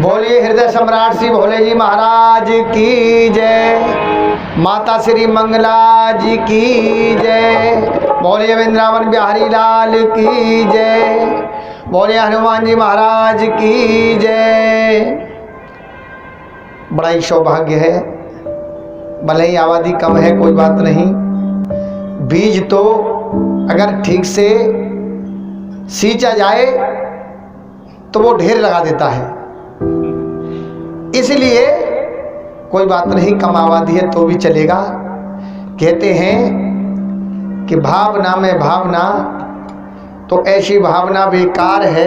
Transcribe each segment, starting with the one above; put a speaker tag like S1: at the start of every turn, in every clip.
S1: बोलिए हृदय सम्राट श्री भोले जी महाराज की जय। माता श्री मंगला जी की जय। बोलिए वृंदावन बिहारी लाल की जय। बोलिए हनुमान जी महाराज की जय। बड़ा ही सौभाग्य है, भले ही आबादी कम है कोई बात नहीं, बीज तो अगर ठीक से सींचा जाए तो वो ढेर लगा देता है। इसलिए कोई बात नहीं, कम आबादी है तो भी चलेगा। कहते हैं कि भावना में भावना, तो ऐसी भावना बेकार है,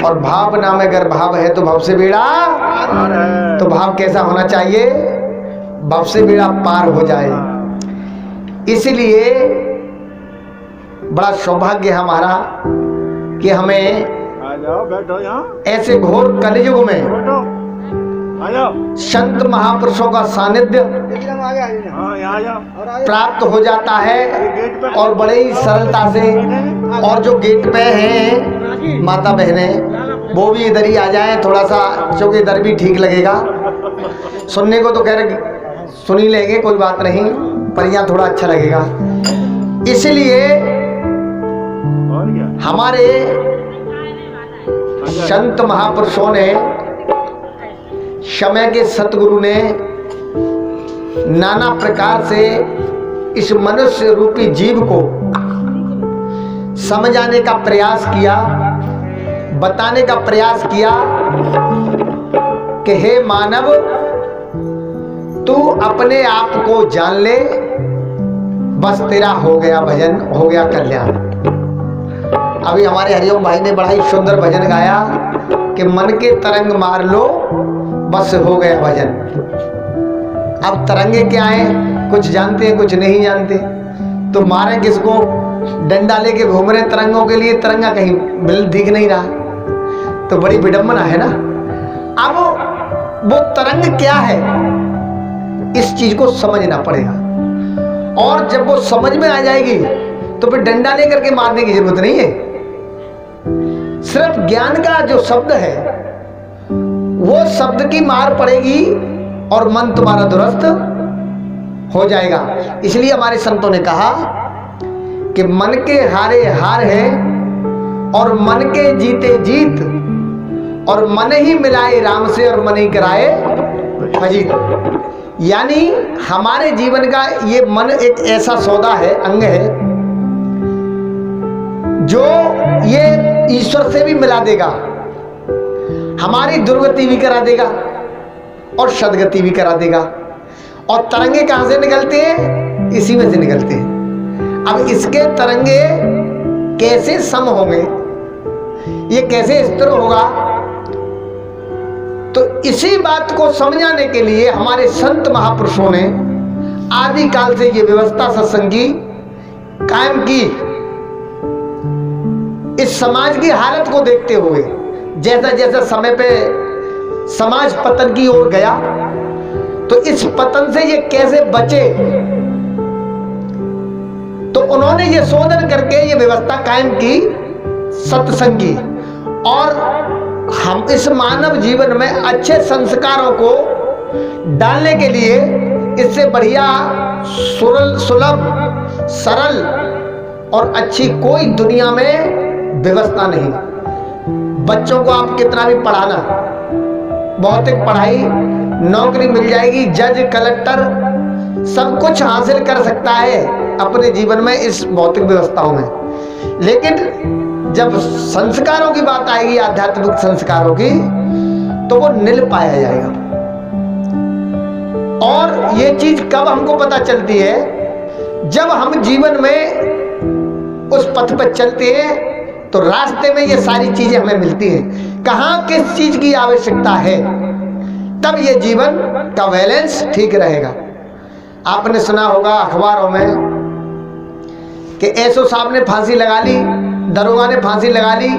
S1: और भावना में अगर भाव है तो भव से बेड़ा, तो भाव कैसा होना चाहिए? भव से बेड़ा पार हो जाए। इसलिए बड़ा सौभाग्य है हमारा कि हमें ऐसे घोर कलयुग में संत महापुरुषों का सानिध्य प्राप्त हो जाता है, और बड़े ही सरलता से। और जो गेट पे हैं माता बहनें, वो भी इधर ही आ जाएं थोड़ा सा, क्योंकि इधर भी ठीक लगेगा। सुनने को तो खैर सुन ही लेंगे, कोई बात नहीं, पर यहाँ थोड़ा अच्छा लगेगा। इसलिए हमारे संत महापुरुषों ने, समय के सतगुरु ने नाना प्रकार से इस मनुष्य रूपी जीव को समझाने का प्रयास किया, बताने का प्रयास किया कि हे मानव, तू अपने आप को जान ले, बस तेरा हो गया भजन, हो गया कल्याण। अभी हमारे हरिओम भाई ने बड़ा ही सुंदर भजन गाया कि मन के तरंग मार लो, बस हो गया भजन। अब तरंगे क्या हैं? कुछ जानते हैं, कुछ नहीं जानते। तो मारे किसको? डंडा लेके घूम रहे तरंगों के लिए, तरंगा कहीं मिल दिख नहीं रहा, तो बड़ी विडंबना है ना। अब वो तरंग क्या है, इस चीज को समझना पड़ेगा। और जब वो समझ में आ जाएगी तो फिर डंडा लेकर के मारने की जरूरत नहीं है। सिर्फ ज्ञान का जो शब्द है, वो शब्द की मार पड़ेगी और मन तुम्हारा दुरुस्त हो जाएगा। इसलिए हमारे संतों ने कहा कि मन के हारे हार है, और मन के जीते जीत, और मन ही मिलाए राम से, और मन ही कराए अजीत। यानी हमारे जीवन का ये मन एक ऐसा सौदा है, अंग है, जो ये ईश्वर से भी मिला देगा, हमारी दुर्गति भी करा देगा और सदगति भी करा देगा। और तरंगे कहां से निकलते हैं? इसी में से निकलते हैं। अब इसके तरंगे कैसे सम होंगे, ये कैसे स्थिर होगा? तो इसी बात को समझाने के लिए हमारे संत महापुरुषों ने आदि काल से ये व्यवस्था सत्संग की कायम की। इस समाज की हालत को देखते हुए, जैसा जैसा समय पे समाज पतन की ओर गया, तो इस पतन से ये कैसे बचे, तो उन्होंने ये शोधन करके ये व्यवस्था कायम की सत्संग की। और हम इस मानव जीवन में अच्छे संस्कारों को डालने के लिए इससे बढ़िया सुलभ, सरल और अच्छी कोई दुनिया में व्यवस्था नहीं। बच्चों को आप कितना भी पढ़ाना, भौतिक पढ़ाई, नौकरी मिल जाएगी, जज कलेक्टर सब कुछ हासिल कर सकता है अपने जीवन में इस भौतिक व्यवस्थाओं में। लेकिन जब संस्कारों की बात आएगी, आध्यात्मिक संस्कारों की, तो वो निल पाया जाएगा। और ये चीज कब हमको पता चलती है? जब हम जीवन में उस पथ पर चलते हैं, तो रास्ते में ये सारी चीजें हमें मिलती हैं। कहां किस चीज की आवश्यकता है, तब ये जीवन का बैलेंस ठीक रहेगा। आपने सुना होगा अखबारों में कि एसओ साहब ने फांसी लगा ली, दरोगा ने फांसी लगा ली,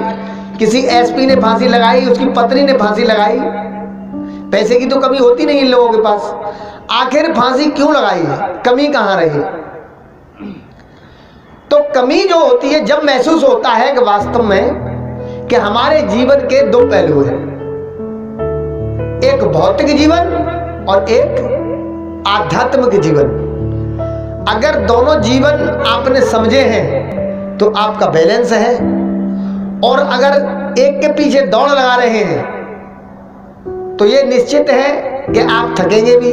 S1: किसी एसपी ने फांसी लगाई, उसकी पत्नी ने फांसी लगाई। पैसे की तो कमी होती नहीं इन लोगों के पास, आखिर फांसी क्यों लगाई है? कमी कहां रही? तो कमी जो होती है जब महसूस होता है कि वास्तव में कि हमारे जीवन के दो पहलू हैं। एक भौतिक जीवन और एक आध्यात्मिक जीवन। अगर दोनों जीवन आपने समझे हैं तो आपका बैलेंस है, और अगर एक के पीछे दौड़ लगा रहे हैं तो ये निश्चित है कि आप थकेंगे भी,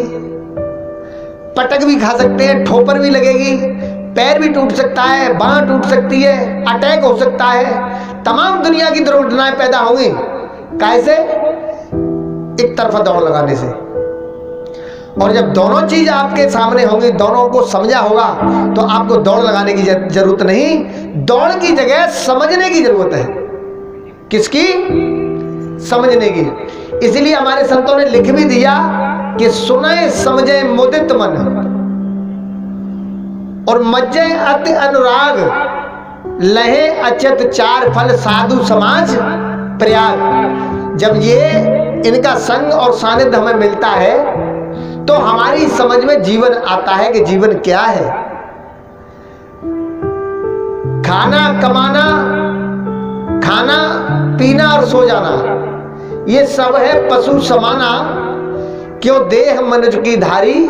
S1: पटक भी खा सकते हैं, ठोकर भी लगेगी, पैर भी टूट सकता है, बांह टूट सकती है, अटैक हो सकता है, तमाम दुनिया की दुर्घटनाएं पैदा होंगी। कैसे? एक तरफा दौड़ लगाने से। और जब दोनों चीज आपके सामने होंगी, दोनों को समझा होगा, तो आपको दौड़ लगाने की जरूरत नहीं, दौड़ की जगह समझने की जरूरत है। किसकी? समझने की। इसलिए हमारे संतों ने लिख भी दिया कि सुने समझे मुदित मन और मज्जे अति अनुराग, लहे अच्युत चार फल साधु समाज प्रयाग। जब ये इनका संग और सानिध्य हमें मिलता है तो हमारी समझ में जीवन आता है कि जीवन क्या है। खाना कमाना, खाना पीना और सो जाना, ये सब है पशु समाना। क्यों देह मनुज की धारी,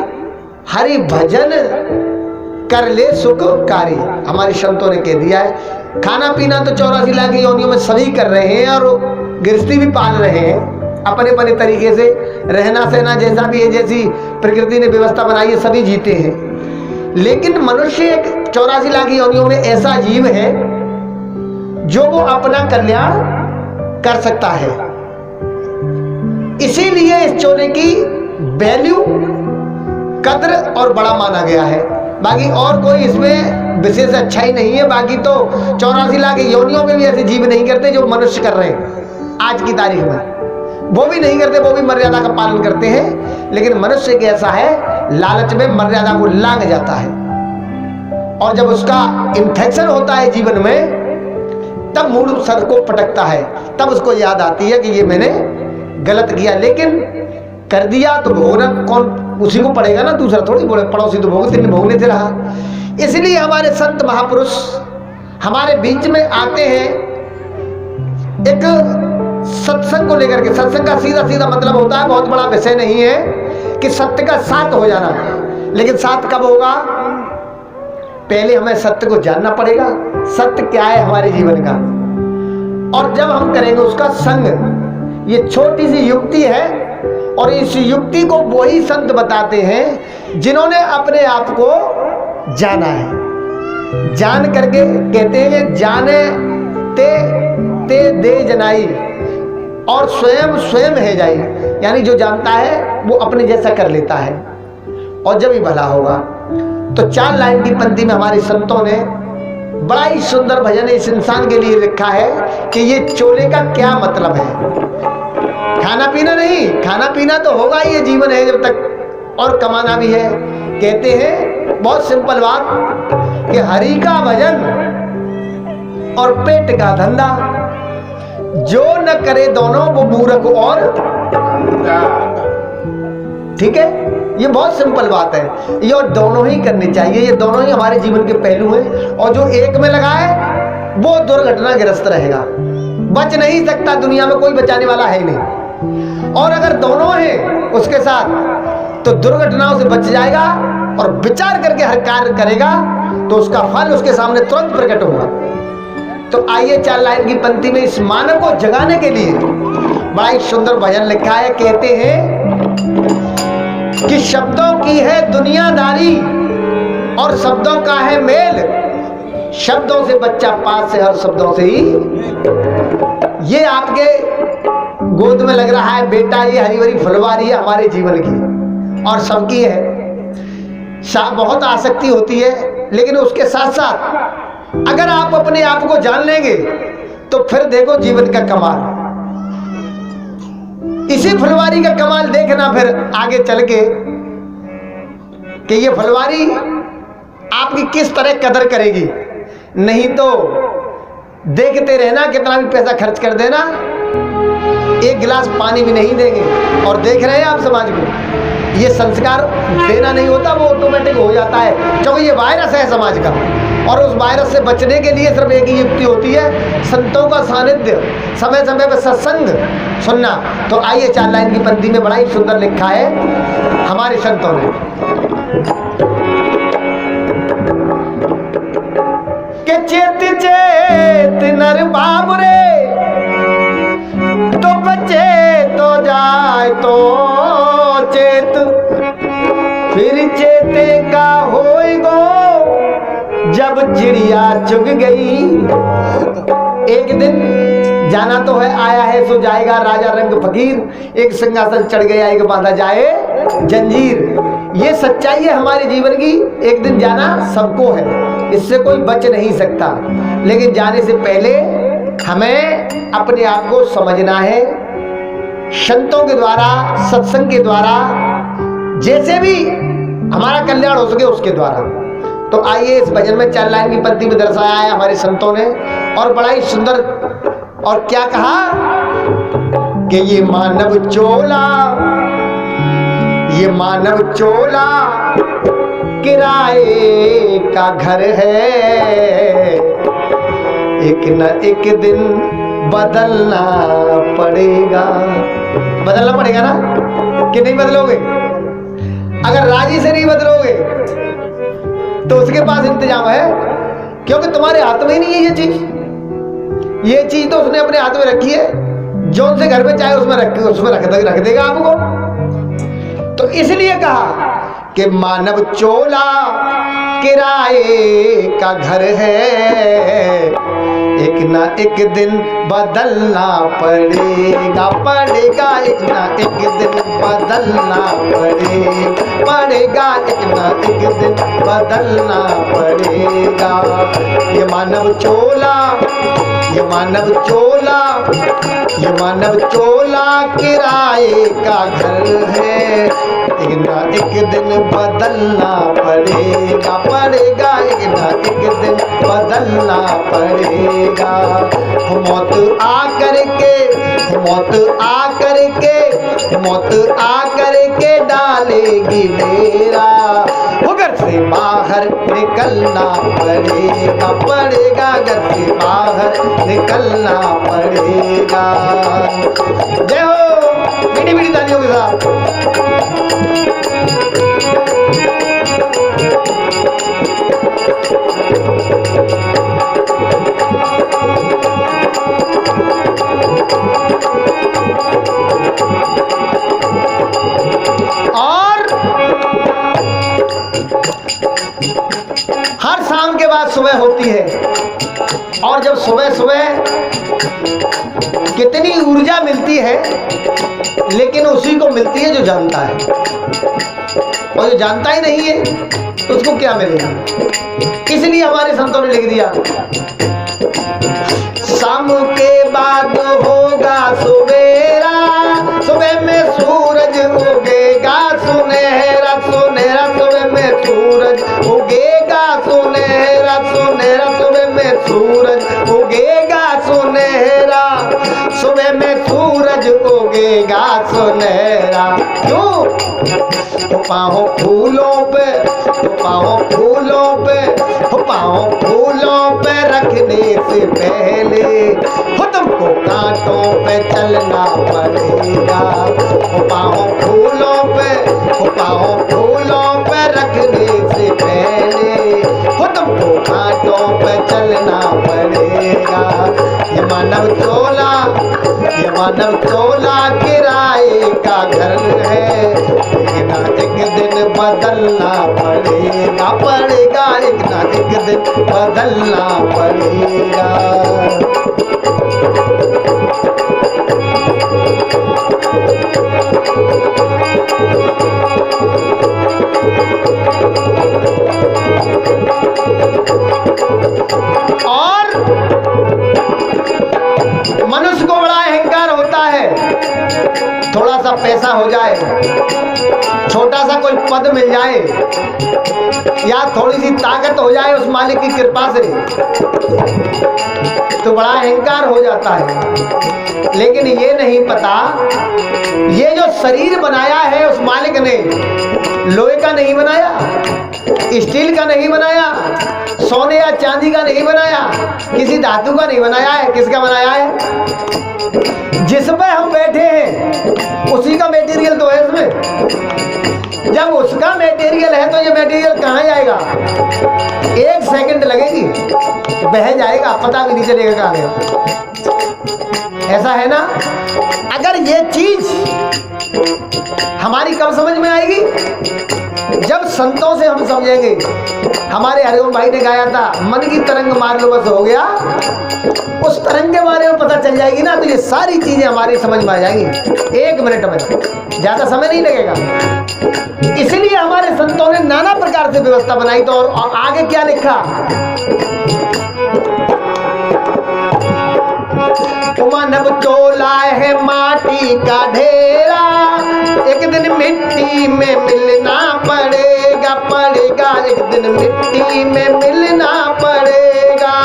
S1: हरि भजन कर ले सुखकारी। हमारे संतों ने कह दिया है। खाना पीना तो 84 लाख योनियों में सभी कर रहे हैं, और गृहस्थी भी पाल रहे हैं अपने अपने तरीके से। रहना सहना जैसा भी है, जैसी प्रकृति ने व्यवस्था बनाई है, सभी जीते हैं। लेकिन मनुष्य एक 84 लाख योनियों में ऐसा जीव है जो वो अपना कल्याण कर सकता है। इसीलिए इस चोले की वैल्यू, कद्र और बड़ा माना गया है। बाकी और कोई इसमें विशेष अच्छा ही नहीं है। बाकी तो 84 लाख योनियों में भी ऐसे जीव नहीं करते जो मनुष्य कर रहे हैं आज की तारीख में। वो भी नहीं करते, वो भी मर्यादा का पालन करते हैं। लेकिन मनुष्य एक ऐसा है, लालच में मर्यादा को लांघ जाता है, और जब उसका इन्फेक्शन होता है जीवन में, तब मूल सर को पटकता है, तब उसको याद आती है कि ये मैंने गलत किया। लेकिन कर दिया तो भोगना कौन, उसी को पड़ेगा ना, दूसरा थोड़ी बोले पड़ोसी तो भोग, तेरे भोगने से रहा। इसलिए हमारे संत महापुरुष हमारे बीच में आते हैं एक सत्संग को लेकर के। सत्संग का सीधा सीधा मतलब होता है, बहुत बड़ा विषय नहीं है कि सत्य का साथ हो जाना। लेकिन साथ कब होगा? पहले हमें सत्य को जानना पड़ेगा, सत्य क्या है हमारे जीवन का, और जब हम करेंगे उसका संग। ये छोटी सी युक्ति है, और इस युक्ति को वही संत बताते हैं जिन्होंने अपने आप को जाना है। जान करके कहते हैं जाने ते दे जनाई, और स्वयं स्वयं है जाई। यानी जो जानता है वो अपने जैसा कर लेता है, और जब ही भला होगा। तो 4 लाइन की पंक्ति में हमारे संतों ने बड़ा ही सुंदर भजन इस इंसान के लिए लिखा है कि ये चोले का क्या मतलब है। खाना पीना नहीं, खाना पीना तो होगा ही, ये जीवन है जब तक, और कमाना भी है। कहते हैं बहुत सिंपल बात कि हरि का भजन और पेट का धंधा, जो न करे दोनों वो मूर्ख और। ठीक है, ये बहुत सिंपल बात है। ये दोनों ही करने चाहिए, ये दोनों ही हमारे जीवन के पहलू हैं। और जो एक में लगाए वो दुर्घटनाग्रस्त रहेगा, बच नहीं सकता, दुनिया में कोई बचाने वाला है नहीं। और अगर दोनों हैं उसके साथ तो दुर्घटनाओं से बच जाएगा, और विचार करके हर कार्य करेगा तो उसका फल उसके सामने तुरंत प्रकट होगा। तो आइए 4 लाइन की पंक्ति में इस मानव को जगाने के लिए बड़ा ही सुंदर भजन लिखा है। कहते हैं कि शब्दों की है दुनियादारी और शब्दों का है मेल, शब्दों से बच्चा पास से, हर शब्दों से ही। ये आपके गोद में लग रहा है बेटा, ये हरी भरी फुलवारी है हमारे जीवन की, और सबकी है। बहुत आसक्ति होती है, लेकिन उसके साथ साथ अगर आप अपने आप को जान लेंगे तो फिर देखो जीवन का कमाल। इसी फुलवारी का कमाल देखना फिर आगे चल के कि ये फुलवारी आपकी किस तरह कदर करेगी। नहीं तो देखते रहना, कितना भी पैसा खर्च कर देना, एक गिलास पानी भी नहीं देंगे। और देख रहे हैं आप समाज को, ये संस्कार देना नहीं होता, वो ऑटोमेटिक हो जाता है, क्योंकि ये वायरस है समाज का। और उस वायरस से बचने के लिए सिर्फ एक ही युक्ति होती है, संतों का सानिध्य, समय समय पर सत्संग सुनना। तो आइए 4 लाइन की पंक्ति में बड़ा ही सुंदर लिखा है हमारे संतों ने कि चेत चेत नर बाबरे तो बचे तो जाए तो चेत, फिर चेते का होएगो जब चिड़िया चुग गई। एक दिन जाना तो है, आया है सो जाएगा, राजा रंग फकीर, एक सिंहासन चढ़ गया एक बांधा जाए जंजीर। ये सच्चाई है हमारे जीवन की, एक दिन जाना सबको है, इससे कोई बच नहीं सकता। लेकिन जाने से पहले हमें अपने आप को समझना है, संतों के द्वारा, सत्संग के द्वारा, जैसे भी हमारा कल्याण हो सके उसके द्वारा। तो आइए इस भजन में 4 लाइन की पंक्ति में दर्शाया है हमारे संतों ने, और बड़ा ही सुंदर। और क्या कहा कि ये मानव चोला, ये मानव चोला किराए का घर है, एक न एक दिन बदलना पड़ेगा। बदलना पड़ेगा ना, कि नहीं बदलोगे? अगर राजी से नहीं बदलोगे तो उसके पास इंतजाम है, क्योंकि तुम्हारे हाथ में ही नहीं है ये चीज। ये चीज तो उसने अपने हाथ में रखी है, जो उनसे घर में चाहे उसमें रख देगा आपको। तो इसलिए कहा कि मानव चोला किराए का घर है, एक ना एक दिन बदलना पड़ेगा, पड़ेगा एक ना एक दिन बदलना पड़ेगा, एक ना एक दिन बदलना पड़ेगा। ये मानव चोला, ये मानव चोला, ये मानव चोला किराए का घर है, एक ना एक दिन बदलना पड़ेगा, पड़ेगा एक ना एक दिन बदलना पड़ेगा। मौत आ करके, मौत आ करके, मौत आ करके डालेगी डेरा, घर से बाहर निकलना पड़ेगा, पड़ेगा घर से बाहर निकलना पड़ेगा। जय हो, मीठी मीठी तालियों के साथ। और हर शाम के बाद सुबह होती है, और जब सुबह सुबह कितनी ऊर्जा मिलती है, लेकिन उसी को मिलती है जो जानता है, और जो जानता ही नहीं है तो उसको क्या मिलेगा। इसलिए हमारे संतों ने लिख दिया, शाम के बाद होगा सुबेरा, सुबह में सूरज उगेगा सुनहरा, सुनहरा सुबह में सूरज उगेगा सुनहरा, सुनहरा सुबह में सूरज उगेगा सुनहरा, सुबह में सूरज उगेगा सुनहरा। क्यों? पाँव फूलों पे, पाँव फूलों पे, पाँव फूलों पे रखने से पहले हो तुमको कांटों पे चलना पड़ेगा। पाँव फूलों पे, पाँव फूलों पे रखने से पहले हो तुमको कांटों पे चलना पड़ेगा। ये मानव चोला, ये मानव चोला किराए का घर है, एक ना एक दिन बदलना पड़ेगा, पड़ेगा एक ना एक दिन बदलना पड़ेगा। और मनुष्य को बड़ा अहंकार होता है, थोड़ा सा पैसा हो जाए, छोटा सा कोई पद मिल जाए, या थोड़ी सी ताकत हो जाए उस मालिक की कृपा से, तो बड़ा अहंकार हो जाता है। लेकिन ये नहीं पता, ये जो शरीर बनाया है उस मालिक ने, लोहे का नहीं बनाया, स्टील का नहीं बनाया, सोने या चांदी का नहीं बनाया, किसी धातु का नहीं बनाया है। किसका बनाया है? जिस पे हम बैठे हैं उसी का मटेरियल तो है इसमें। जब उसका मटेरियल है तो ये मटेरियल कहाँ जाएगा? 1 सेकंड लगेगी, बह जाएगा, पता भी नहीं चलेगा कहाँ गया। ऐसा है ना? अगर ये चीज हमारी कब समझ में आएगी? जब संतों से हम समझेंगे। हमारे हरिओम भाई ने गाया था, मन की तरंग मार लो बस हो गया। उस तरंग के बारे में पता चल जाएगी ना, तो ये सारी चीजें हमारी समझ में आ जाएंगी 1 मिनट में, ज्यादा समय नहीं लगेगा। इसलिए हमारे संतों ने नाना प्रकार से व्यवस्था बनाई। तो और आगे क्या लिखा? मानव चोला है माटी का ढेरा, एक दिन मिट्टी में मिलना पड़ेगा, पड़ेगा एक दिन मिट्टी में मिलना पड़ेगा,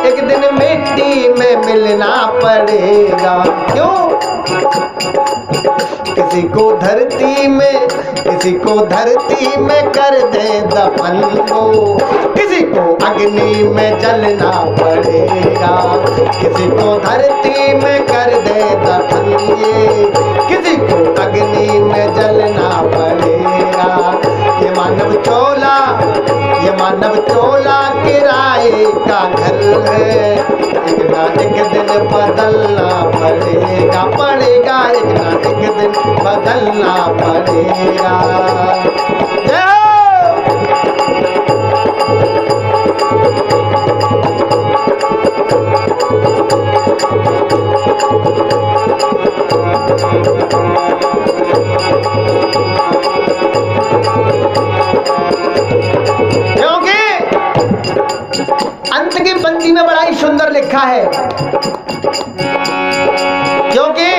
S1: एक दिन मिट्टी में मिलना पड़ेगा। क्यों? किसी को धरती में कर दे दफन को, किसी को अग्नि में जलना पड़ेगा, किसी को धरती में कर दे दफन, ये किसी को अग्नि में जलना पड़ेगा। ये मानव चोला किराए का घर है, एक ना एक दिन बदलना पड़ेगा, पड़ेगा एक ना एक दिन बदलना पड़ेगा। अंत की पंक्ति में बड़ा ही सुंदर लिखा है, क्योंकि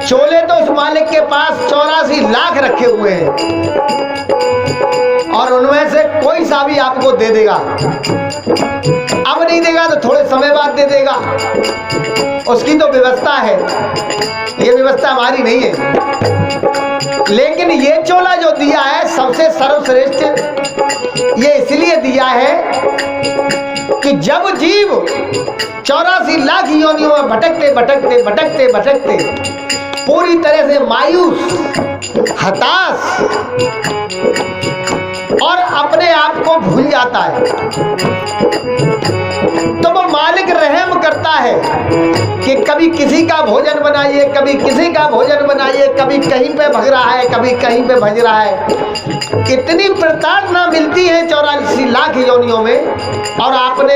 S1: चोले तो उस मालिक के पास 84 लाख रखे हुए हैं और उनमें से कोई सा भी आपको दे देगा। अब नहीं देगा तो थोड़े समय बाद दे देगा, उसकी तो व्यवस्था है, ये व्यवस्था हमारी नहीं है। लेकिन ये चोला जो दिया है सबसे सर्वश्रेष्ठ ये इसलिए दिया है कि जब जीव 84 लाख योनियों में भटकते पूरी तरह से मायूस, हताश और अपने आप को भूल जाता है, तो वो मालिक रहम करता है कि कभी किसी का भोजन बनाइए, कभी किसी का भोजन बनाइए, कभी कहीं पे भग रहा है, कभी कहीं पे भज रहा है। इतनी प्रताड़ना मिलती है 84 लाख योनियों में। और आपने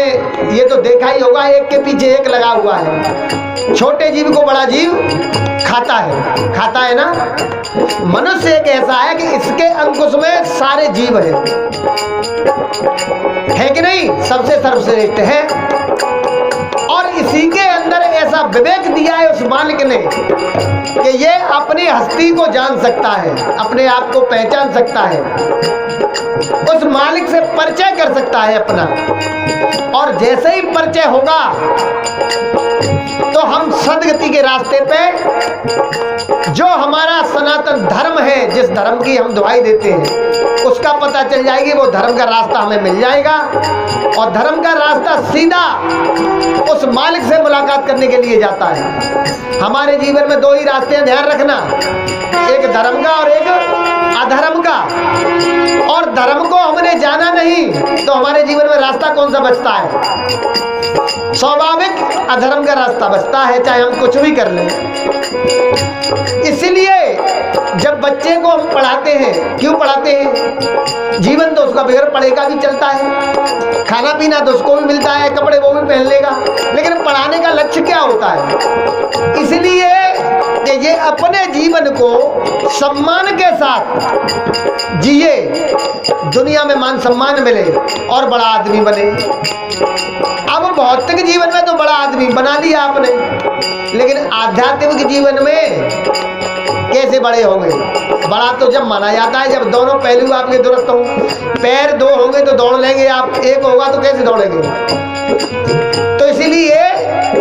S1: ये तो देखा ही होगा, एक के पीछे एक लगा हुआ है। छोटे जीव को बड़ा जीव खाता है ना। मनुष्य एक ऐसा है कि इसके अंकुश में सारे जीव है कि नहीं? सबसे सर्वश्रेष्ठ है। और इसी के अंदर ऐसा विवेक दिया है उस मालिक ने कि ये अपनी हस्ती को जान सकता है, अपने आप को पहचान सकता है, उस मालिक से परिचय कर सकता है अपना। और जैसे ही परिचय होगा तो हम सदगति के रास्ते पे जो हमारा सनातन धर्म है, जिस धर्म की हम दुहाई देते हैं, उसका पता चल जाएगी। वो धर्म का रास्ता हमें मिल जाएगा और धर्म का रास्ता सीधा उस मालिक से मुलाकात करने के लिए जाता है। हमारे जीवन में 2 ही रास्ते हैं, ध्यान रखना, एक धर्म का और एक अधर्म का। और धर्म को हमने जाना नहीं तो हमारे जीवन में रास्ता कौन सा बचता है? स्वाभाविक अधर्म का रास्ता बचता है, चाहे हम कुछ भी कर लें। इसलिए जब बच्चे को हम पढ़ाते हैं, क्यों पढ़ाते हैं? जीवन तो उसका बगैर पढ़े का भी चलता है, खाना पीना तो उसको भी मिलता है, कपड़े वो भी पहन लेगा, लेकिन पढ़ाने का लक्ष्य क्या होता है? इसलिए कि ये अपने जीवन को सम्मान के साथ जिए, दुनिया में मान सम्मान मिले और बड़ा आदमी बने। अब भौतिक जीवन में तो बड़ा आदमी बना लिया आपने, लेकिन आध्यात्मिक जीवन में कैसे बड़े होंगे? बड़ा तो जब माना जाता है जब दोनों पहलू आपके दुरुस्त हों। पैर 2 होंगे तो दौड़ लेंगे आप, 1 होगा तो कैसे दौड़ेंगे? तो इसीलिए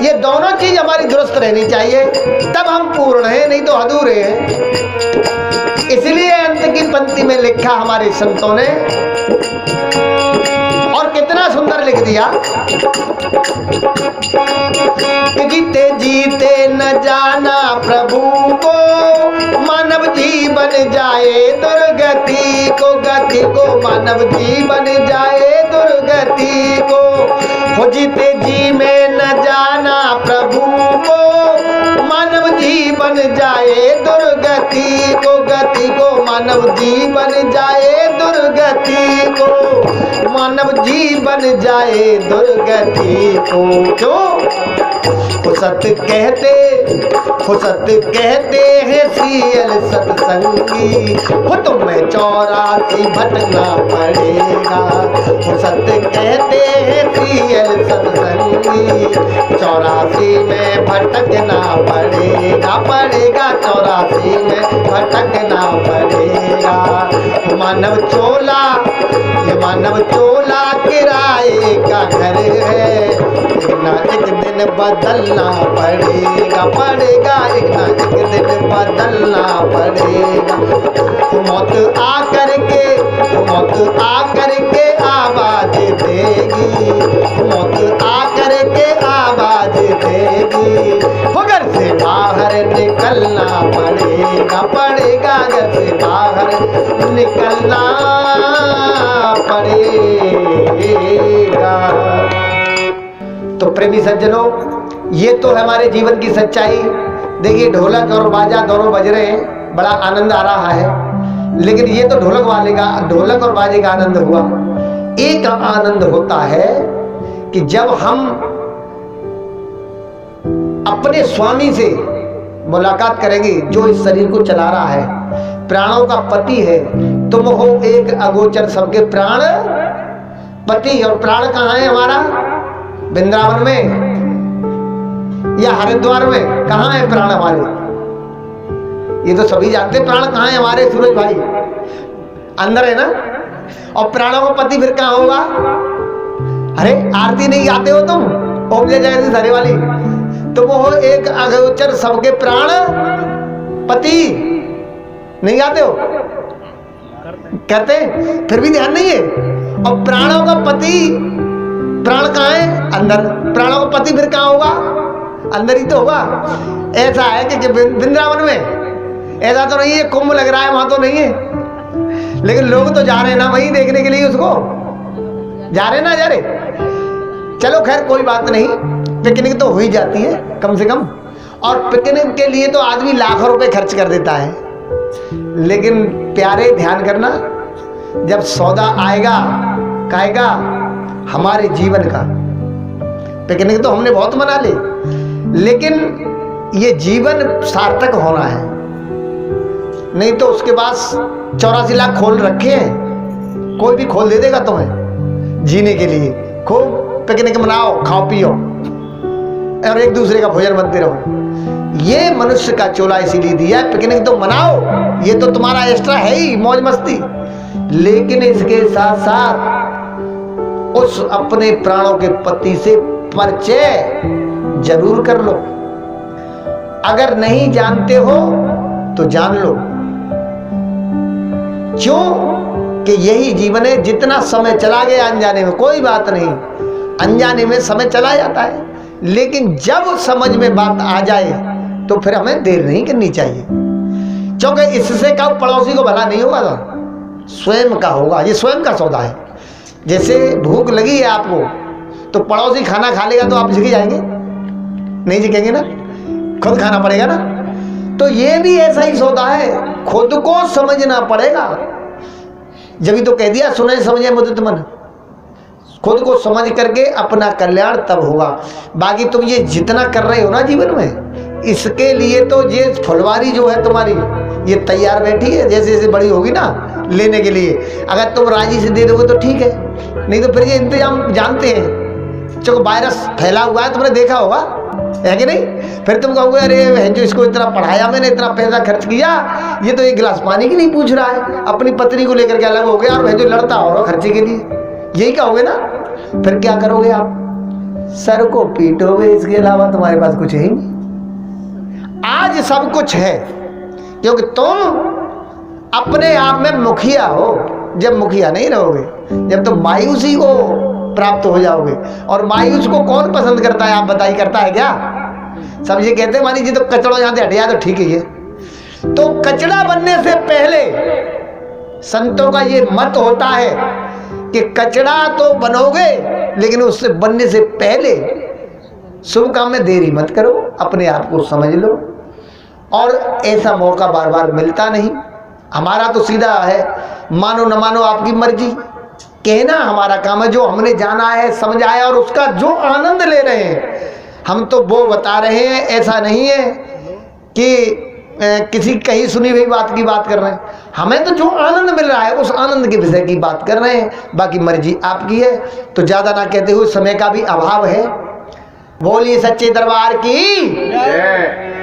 S1: ये दोनों चीज हमारी दुरुस्त रहनी चाहिए, तब हम पूर्ण हैं, नहीं तो अधूरे हैं। इसलिए पंक्ति में लिखा हमारे संतों ने, और कितना सुंदर लिख दिया कि जीते जीते न जाना प्रभु को, मानव जीवन जाए दुर्गति को, गति को मानव जीवन जाए दुर्गति को। हो जीते जी में न जाना प्रभु को, मानव जीवन जाए दुर्गति को, गति को मानव जीवन जाए दुर्गति को, मानव जीवन जाए दुर्गति को। क्यों? सत कहते हैं सीयल सत्संगी, हो तुम्हें 84 भटकना पड़ेगा। हो सत कहते हैं सीयल सत्संगी, 84 में भटकना पड़ेगा, पड़ेगा 84 में भटकना पड़ेगा। मानव चोला, ये मानव चोला किराए का घर है, एक ना एक दिन बदलना पड़ेगा, पड़ेगा एक ना एक दिन बदलना पड़ेगा। मौत आकर के आवाज देगी, मौत आकर के आवाज देगी। घर से बाहर निकलना पड़ेगा, पड़ेगा घर से बाहर निकलना पड़ेगा। तो प्रेमी सज्जनों, ये तो है हमारे जीवन की सच्चाई। देखिए ढोलक और बाजा दोनों बज रहे हैं, बड़ा आनंद आ रहा है, लेकिन ये तो ढोलक और बाजे का आनंद हुआ। एक आनंद होता है कि जब हम अपने स्वामी से मुलाकात करेंगे, जो इस शरीर को चला रहा है, प्राणों का पति है। तुम हो एक अगोचर सबके प्राण पति। और प्राण कहाँ है हमारा? वृंदावन में या हरिद्वार में? कहाँ है प्राण हमारे? ये तो सभी जानते हैं प्राण कहाँ है हमारे। सूरज भाई अंदर है ना। और प्राणों का पति फिर कहाँ होगा? अरे आरती नहीं गाते हो तुम? ओम जय जय सरे वाली। तो वो एक अगोचर सबके प्राण पति नहीं गाते हो? कहते फिर भी ध्यान नहीं है। और प्राणों का पति, प्राण कहाँ है? अंदर। प्राणों का पति फिर कहाँ होगा? अंदर ही तो होगा। ऐसा है कि वृंदावन में ऐसा तो नहीं है, कुंभ लग रहा है वहां तो नहीं है, लेकिन लोग तो जा रहे हैं ना वही देखने के लिए, उसको जा रहे ना जा रहे। चलो खैर कोई बात नहीं, पिकनिक तो हो ही जाती है कम से कम। और पिकनिक के लिए तो आदमी लाखों रुपए खर्च कर देता है, लेकिन प्यारे ध्यान करना, जब सौदा आएगा खाएगा हमारे जीवन का। पिकनिक तो हमने बहुत मना ली, लेकिन ये जीवन सार्थक होना है। नहीं तो उसके पास 84 लाख खोल रखे हैं, कोई भी खोल दे देगा तुम्हें जीने के लिए। खूब पिकनिक मनाओ, खाओ पियो और एक दूसरे का भोजन बनते रहो। ये मनुष्य का चोला इसीलिए दिया है। पिकनिक तो मनाओ, ये तो तुम्हारा एक्स्ट्रा है ही, मौज मस्ती, लेकिन इसके साथ साथ उस अपने प्राणों के पति से परिचय जरूर कर लो। अगर नहीं जानते हो तो जान लो। क्यों? कि यही जीवन है। जितना समय चला गया अनजाने में, कोई बात नहीं, अनजाने में समय चला जाता है, लेकिन जब समझ में बात आ जाए तो फिर हमें देर नहीं करनी चाहिए। क्योंकि इससे कब पड़ोसी को भला नहीं होगा, स्वयं का होगा। ये स्वयं का सौदा है। जैसे भूख लगी है आपको, तो पड़ोसी खाना खा लेगा तो आप झिक जाएंगे? नहीं झिकेंगे ना, खुद खाना पड़ेगा ना। तो ये भी ऐसा ही सौदा है, खुद को समझना पड़ेगा। जब ही तो कह दिया सुने समझे मुदित मन, खुद को समझ करके अपना कल्याण तब होगा। बाकी तुम ये जितना कर रहे हो ना जीवन में, इसके लिए तो ये फुलवारी जो है तुम्हारी, ये तैयार बैठी है। जैसे जैसे बड़ी होगी ना लेने के लिए, अगर तुम राजी से दे दोगे तो ठीक है, नहीं तो फिर ये इंतजाम जानते हैं। चलो वायरस फैला हुआ है, तुमने देखा होगा, है कि नहीं? फिर तुम कहोगे अरे जो इसको इतना पढ़ाया मैंने, इतना पैसा खर्च किया, ये तो एक गिलास पानी की नहीं पूछ रहा है, अपनी पत्नी को लेकर के अलग हो गया और जो लड़ता और खर्चे के लिए, यही कहोगे ना। फिर क्या करोगे आप? सर को पीटोगे, इसके अलावा तुम्हारे पास कुछ है ही नहीं। आज सब कुछ है क्योंकि तुम अपने आप में मुखिया हो। जब मुखिया नहीं रहोगे, जब तो मायूसी को प्राप्त हो जाओगे। और मायूस को कौन पसंद करता है, आप बताइए, करता है क्या? सब ये कहते हैं, मान लीजिए तो कचड़ा यहाँ से हट गया तो ठीक है। ये तो कचड़ा बनने से पहले संतों का ये मत होता है कि कचड़ा तो बनोगे, लेकिन उससे बनने से पहले शुभ काम में देरी मत करो, अपने आप को समझ लो। और ऐसा मौका बार बार मिलता नहीं। हमारा तो सीधा है, मानो न मानो आपकी मर्जी, कहना हमारा काम है। जो हमने जाना है, समझा है और उसका जो आनंद ले रहे हैं, हम तो वो बता रहे हैं। ऐसा नहीं है कि किसी कहीं सुनी हुई बात की बात कर रहे हैं। हमें तो जो आनंद मिल रहा है उस आनंद के विषय की बात कर रहे हैं, बाकी मर्जी आपकी है। तो ज्यादा ना कहते हुए, समय का भी अभाव है। बोलिए सच्चे दरबार की।